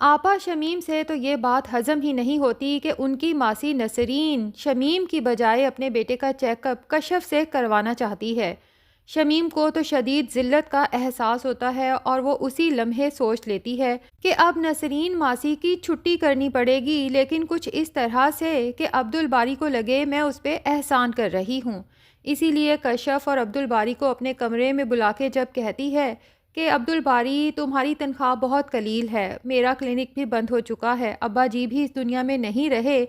آپا شمیم سے تو یہ بات ہضم ہی نہیں ہوتی کہ ان کی ماسی نسرین شمیم کی بجائے اپنے بیٹے کا چیک اپ کشف سے کروانا چاہتی ہے۔ شمیم کو تو شدید ذلت کا احساس ہوتا ہے اور وہ اسی لمحے سوچ لیتی ہے کہ اب نسرین ماسی کی چھٹی کرنی پڑے گی، لیکن کچھ اس طرح سے کہ عبدالباری کو لگے میں اس پہ احسان کر رہی ہوں۔ اسی لیے کشف اور عبدالباری کو اپنے کمرے میں بلا کے جب کہتی ہے کہ عبدالباری تمہاری تنخواہ بہت قلیل ہے، میرا کلینک بھی بند ہو چکا ہے، ابا جی بھی اس دنیا میں نہیں رہے،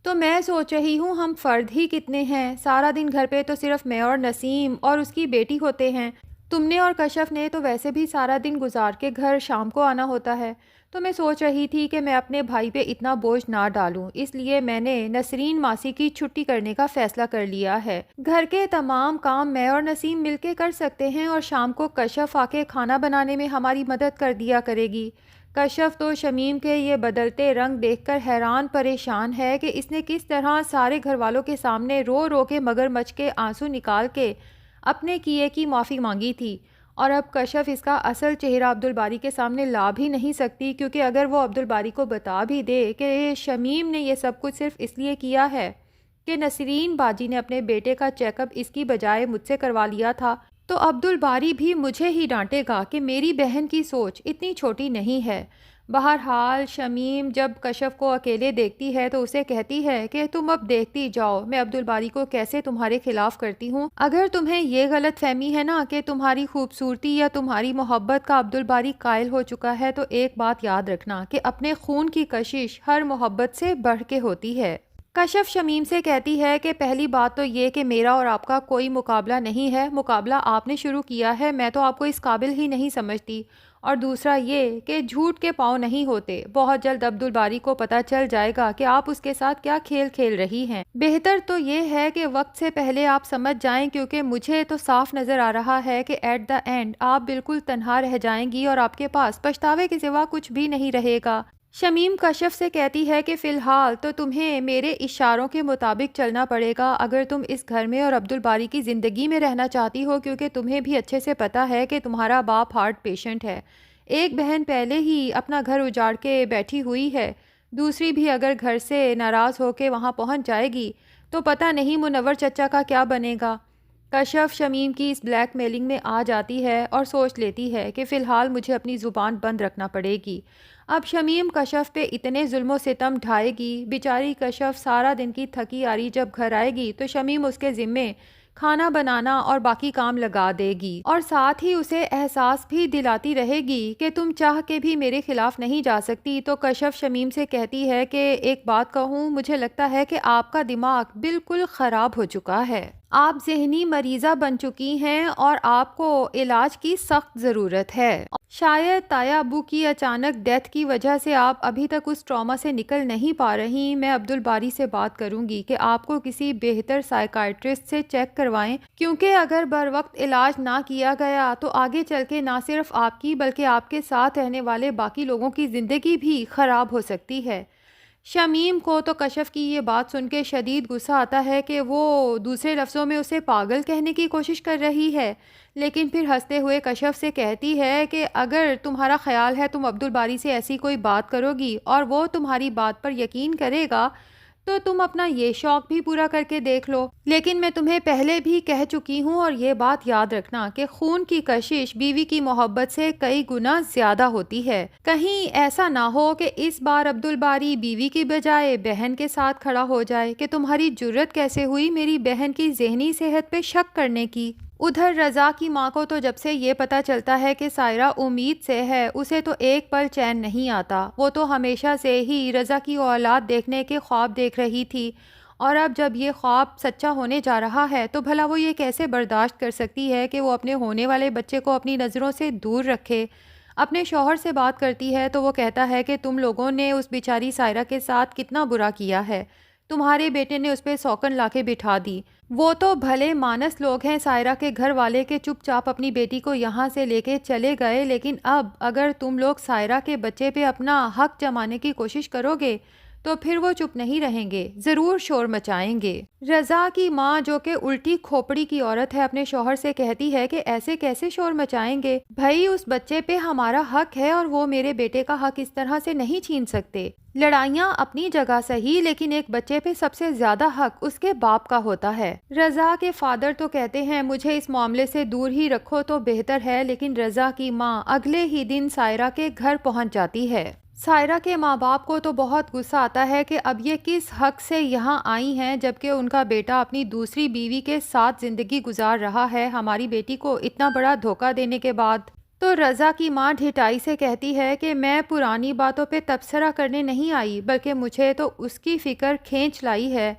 تو میں سوچ رہی ہوں ہم فرد ہی کتنے ہیں، سارا دن گھر پہ تو صرف میں اور نسیم اور اس کی بیٹی ہوتے ہیں، تم نے اور کشف نے تو ویسے بھی سارا دن گزار کے گھر شام کو آنا ہوتا ہے، تو میں سوچ رہی تھی کہ میں اپنے بھائی پہ اتنا بوجھ نہ ڈالوں، اس لیے میں نے نسرین ماسی کی چھٹی کرنے کا فیصلہ کر لیا ہے۔ گھر کے تمام کام میں اور نسیم مل کے کر سکتے ہیں اور شام کو کشف آ کے کھانا بنانے میں ہماری مدد کر دیا کرے گی۔ کشف تو شمیم کے یہ بدلتے رنگ دیکھ کر حیران پریشان ہے کہ اس نے کس طرح سارے گھر والوں کے سامنے رو رو کے مگرمچھ کے آنسو نکال کے اپنے کیے کی معافی مانگی تھی، اور اب کشف اس کا اصل چہرہ عبدالباری کے سامنے لا بھی نہیں سکتی، کیونکہ اگر وہ عبدالباری کو بتا بھی دے کہ شمیم نے یہ سب کچھ صرف اس لیے کیا ہے کہ نسرین باجی نے اپنے بیٹے کا چیک اپ اس کی بجائے مجھ سے کروا لیا تھا، تو عبدالباری بھی مجھے ہی ڈانٹے گا کہ میری بہن کی سوچ اتنی چھوٹی نہیں ہے۔ بہرحال شمیم جب کشف کو اکیلے دیکھتی ہے تو اسے کہتی ہے کہ تم اب دیکھتی جاؤ میں عبدالباری کو کیسے تمہارے خلاف کرتی ہوں۔ اگر تمہیں یہ غلط فہمی ہے نا کہ تمہاری خوبصورتی یا تمہاری محبت کا عبدالباری قائل ہو چکا ہے، تو ایک بات یاد رکھنا کہ اپنے خون کی کشش ہر محبت سے بڑھ کے ہوتی ہے۔ کشف شمیم سے کہتی ہے کہ پہلی بات تو یہ کہ میرا اور آپ کا کوئی مقابلہ نہیں ہے، مقابلہ آپ نے شروع کیا ہے، میں تو آپ کو اس قابل ہی نہیں سمجھتی، اور دوسرا یہ کہ جھوٹ کے پاؤں نہیں ہوتے، بہت جلد عبدالباری کو پتہ چل جائے گا کہ آپ اس کے ساتھ کیا کھیل کھیل رہی ہیں۔ بہتر تو یہ ہے کہ وقت سے پہلے آپ سمجھ جائیں، کیونکہ مجھے تو صاف نظر آ رہا ہے کہ ایٹ دا اینڈ آپ بالکل تنہا رہ جائیں گی اور آپ کے پاس پچھتاوے کے سوا کچھ بھی نہیں رہے گا۔ شمیم کشف سے کہتی ہے کہ فی الحال تو تمہیں میرے اشاروں کے مطابق چلنا پڑے گا اگر تم اس گھر میں اور عبدالباری کی زندگی میں رہنا چاہتی ہو، کیونکہ تمہیں بھی اچھے سے پتہ ہے کہ تمہارا باپ ہارٹ پیشنٹ ہے، ایک بہن پہلے ہی اپنا گھر اجاڑ کے بیٹھی ہوئی ہے، دوسری بھی اگر گھر سے ناراض ہو کے وہاں پہنچ جائے گی تو پتہ نہیں منور چچا کا کیا بنے گا۔ کشف شمیم کی اس بلیک میلنگ میں آ جاتی ہے اور سوچ لیتی ہے کہ فی الحال مجھے اپنی زبان بند رکھنا پڑے گی۔ اب شمیم کشف پہ اتنے ظلم و ستم ڈھائے گی، بیچاری کشف سارا دن کی تھکی آری جب گھر آئے گی تو شمیم اس کے ذمے کھانا بنانا اور باقی کام لگا دے گی، اور ساتھ ہی اسے احساس بھی دلاتی رہے گی کہ تم چاہ کے بھی میرے خلاف نہیں جا سکتی۔ تو کشف شمیم سے کہتی ہے کہ ایک بات کہوں، مجھے لگتا ہے کہ آپ کا دماغ بالکل خراب ہو چکا ہے، آپ ذہنی مریضہ بن چکی ہیں اور آپ کو علاج کی سخت ضرورت ہے۔ شاید تایا ابو کی اچانک ڈیتھ کی وجہ سے آپ ابھی تک اس ٹراما سے نکل نہیں پا رہی، میں عبدالباری سے بات کروں گی کہ آپ کو کسی بہتر سائیکائٹرسٹ سے چیک کروائیں، کیونکہ اگر بر وقت علاج نہ کیا گیا تو آگے چل کے نہ صرف آپ کی بلکہ آپ کے ساتھ رہنے والے باقی لوگوں کی زندگی بھی خراب ہو سکتی ہے۔ شمیم کو تو کشف کی یہ بات سن کے شدید غصہ آتا ہے کہ وہ دوسرے لفظوں میں اسے پاگل کہنے کی کوشش کر رہی ہے، لیکن پھر ہنستے ہوئے کشف سے کہتی ہے کہ اگر تمہارا خیال ہے تم عبدالباری سے ایسی کوئی بات کرو گی اور وہ تمہاری بات پر یقین کرے گا تو تم اپنا یہ شوق بھی پورا کر کے دیکھ لو، لیکن میں تمہیں پہلے بھی کہہ چکی ہوں اور یہ بات یاد رکھنا کہ خون کی کشش بیوی کی محبت سے کئی گنا زیادہ ہوتی ہے، کہیں ایسا نہ ہو کہ اس بار عبدالباری بیوی کی بجائے بہن کے ساتھ کھڑا ہو جائے کہ تمہاری جرت کیسے ہوئی میری بہن کی ذہنی صحت پہ شک کرنے کی۔ ادھر رضا کی ماں کو تو جب سے یہ پتہ چلتا ہے کہ سائرہ امید سے ہے، اسے تو ایک پل چین نہیں آتا، وہ تو ہمیشہ سے ہی رضا کی اولاد دیکھنے کے خواب دیکھ رہی تھی، اور اب جب یہ خواب سچا ہونے جا رہا ہے تو بھلا وہ یہ کیسے برداشت کر سکتی ہے کہ وہ اپنے ہونے والے بچے کو اپنی نظروں سے دور رکھے۔ اپنے شوہر سے بات کرتی ہے تو وہ کہتا ہے کہ تم لوگوں نے اس بیچاری سائرہ کے ساتھ کتنا برا کیا ہے، تمہارے بیٹے نے اس پہ سوکن لا کے بٹھا دی، وہ تو بھلے مانس لوگ ہیں سائرہ کے گھر والے کے چپ چاپ اپنی بیٹی کو یہاں سے لے کے چلے گئے، لیکن اب اگر تم لوگ سائرہ کے بچے پہ اپنا حق جمانے کی کوشش کرو گے تو پھر وہ چپ نہیں رہیں گے، ضرور شور مچائیں گے۔ رضا کی ماں جو کہ الٹی کھوپڑی کی عورت ہے اپنے شوہر سے کہتی ہے کہ ایسے کیسے شور مچائیں گے، بھائی اس بچے پہ ہمارا حق ہے اور وہ میرے بیٹے کا حق اس طرح سے نہیں چھین سکتے۔ لڑائیاں اپنی جگہ صحیح، لیکن ایک بچے پہ سب سے زیادہ حق اس کے باپ کا ہوتا ہے۔ رضا کے فادر تو کہتے ہیں مجھے اس معاملے سے دور ہی رکھو تو بہتر ہے، لیکن رضا کی ماں اگلے ہی دن سائرہ کے گھر پہنچ جاتی ہے۔ سائرہ کے ماں باپ کو تو بہت غصہ آتا ہے کہ اب یہ کس حق سے یہاں آئی ہیں جبکہ ان کا بیٹا اپنی دوسری بیوی کے ساتھ زندگی گزار رہا ہے، ہماری بیٹی کو اتنا بڑا دھوکہ دینے کے بعد۔ تو رضا کی ماں ڈھٹائی سے کہتی ہے کہ میں پرانی باتوں پہ تبصرہ کرنے نہیں آئی، بلکہ مجھے تو اس کی فکر کھینچ لائی ہے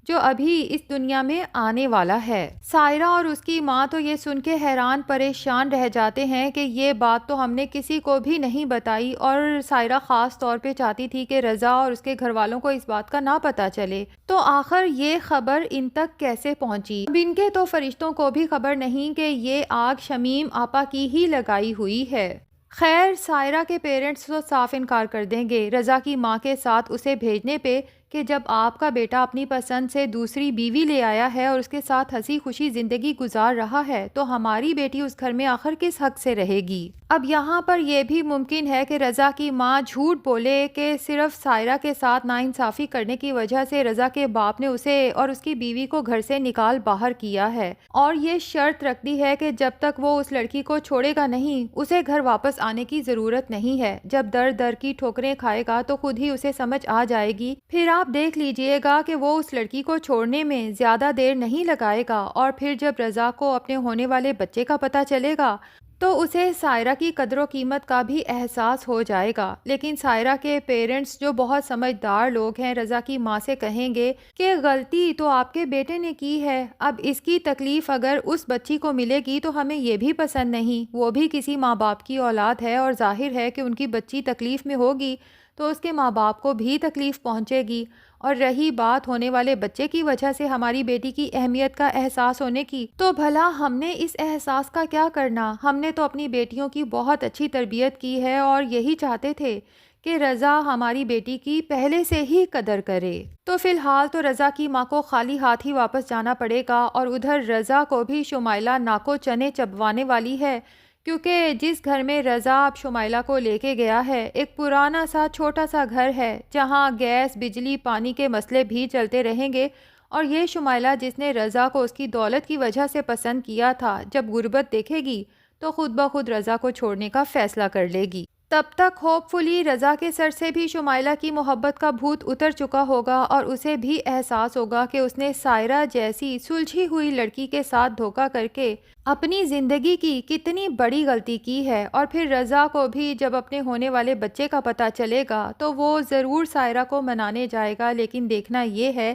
جو ابھی اس دنیا میں آنے والا ہے۔ سائرہ اور اس کی ماں تو یہ سن کے حیران پریشان رہ جاتے ہیں کہ یہ بات تو ہم نے کسی کو بھی نہیں بتائی، اور سائرہ خاص طور پہ چاہتی تھی کہ رضا اور اس کے گھر والوں کو اس بات کا نہ پتہ چلے، تو آخر یہ خبر ان تک کیسے پہنچی؟ اب ان کے تو فرشتوں کو بھی خبر نہیں کہ یہ آگ شمیم آپا کی ہی لگائی ہوئی ہے۔ خیر، سائرہ کے پیرنٹس تو صاف انکار کر دیں گے رضا کی ماں کے ساتھ اسے بھیجنے پہ کہ جب آپ کا بیٹا اپنی پسند سے دوسری بیوی لے آیا ہے اور اس کے ساتھ ہنسی خوشی زندگی گزار رہا ہے تو ہماری بیٹی اس گھر میں آخر کس حق سے رہے گی؟ اب یہاں پر یہ بھی ممکن ہے کہ رضا کی ماں جھوٹ بولے کہ صرف سائرہ کے ساتھ ناانصافی کرنے کی وجہ سے رضا کے باپ نے اسے اور اس کی بیوی کو گھر سے نکال باہر کیا ہے، اور یہ شرط رکھ دی ہے کہ جب تک وہ اس لڑکی کو چھوڑے گا نہیں اسے گھر واپس آنے کی ضرورت نہیں ہے۔ جب در در کی ٹھوکریں کھائے گا تو خود ہی اسے سمجھ آ جائے گی، پھر آپ دیکھ لیجئے گا کہ وہ اس لڑکی کو چھوڑنے میں زیادہ دیر نہیں لگائے گا، اور پھر جب رضا کو اپنے ہونے والے بچے کا پتہ چلے گا تو اسے سائرہ کی قدر و قیمت کا بھی احساس ہو جائے گا۔ لیکن سائرہ کے پیرنٹس جو بہت سمجھدار لوگ ہیں رضا کی ماں سے کہیں گے کہ غلطی تو آپ کے بیٹے نے کی ہے، اب اس کی تکلیف اگر اس بچی کو ملے گی تو ہمیں یہ بھی پسند نہیں، وہ بھی کسی ماں باپ کی اولاد ہے اور ظاہر ہے کہ ان کی بچی تکلیف میں ہوگی تو اس کے ماں باپ کو بھی تکلیف پہنچے گی، اور رہی بات ہونے والے بچے کی وجہ سے ہماری بیٹی کی اہمیت کا احساس ہونے کی، تو بھلا ہم نے اس احساس کا کیا کرنا؟ ہم نے تو اپنی بیٹیوں کی بہت اچھی تربیت کی ہے اور یہی چاہتے تھے کہ رضا ہماری بیٹی کی پہلے سے ہی قدر کرے۔ تو فی الحال تو رضا کی ماں کو خالی ہاتھ ہی واپس جانا پڑے گا، اور ادھر رضا کو بھی شمائلہ ناکو چنے چبوانے والی ہے، کیونکہ جس گھر میں رضا اب شمائلہ کو لے کے گیا ہے ایک پرانا سا چھوٹا سا گھر ہے جہاں گیس بجلی پانی کے مسئلے بھی چلتے رہیں گے، اور یہ شمائلہ جس نے رضا کو اس کی دولت کی وجہ سے پسند کیا تھا جب غربت دیکھے گی تو خود بخود رضا کو چھوڑنے کا فیصلہ کر لے گی۔ تب تک ہوپ فلی رضا کے سر سے بھی شمائلہ کی محبت کا بھوت اتر چکا ہوگا، اور اسے بھی احساس ہوگا کہ اس نے سائرہ جیسی سلجھی ہوئی لڑکی کے ساتھ دھوکہ کر کے اپنی زندگی کی کتنی بڑی غلطی کی ہے، اور پھر رضا کو بھی جب اپنے ہونے والے بچے کا پتہ چلے گا تو وہ ضرور سائرہ کو منانے جائے گا، لیکن دیکھنا یہ ہے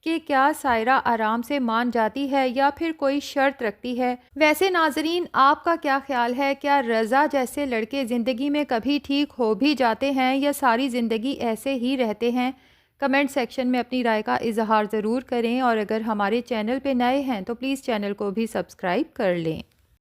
کہ کیا سائرہ آرام سے مان جاتی ہے یا پھر کوئی شرط رکھتی ہے۔ ویسے ناظرین، آپ کا کیا خیال ہے؟ کیا رضا جیسے لڑکے زندگی میں کبھی ٹھیک ہو بھی جاتے ہیں یا ساری زندگی ایسے ہی رہتے ہیں؟ کمنٹ سیکشن میں اپنی رائے کا اظہار ضرور کریں، اور اگر ہمارے چینل پہ نئے ہیں تو پلیز چینل کو بھی سبسکرائب کر لیں۔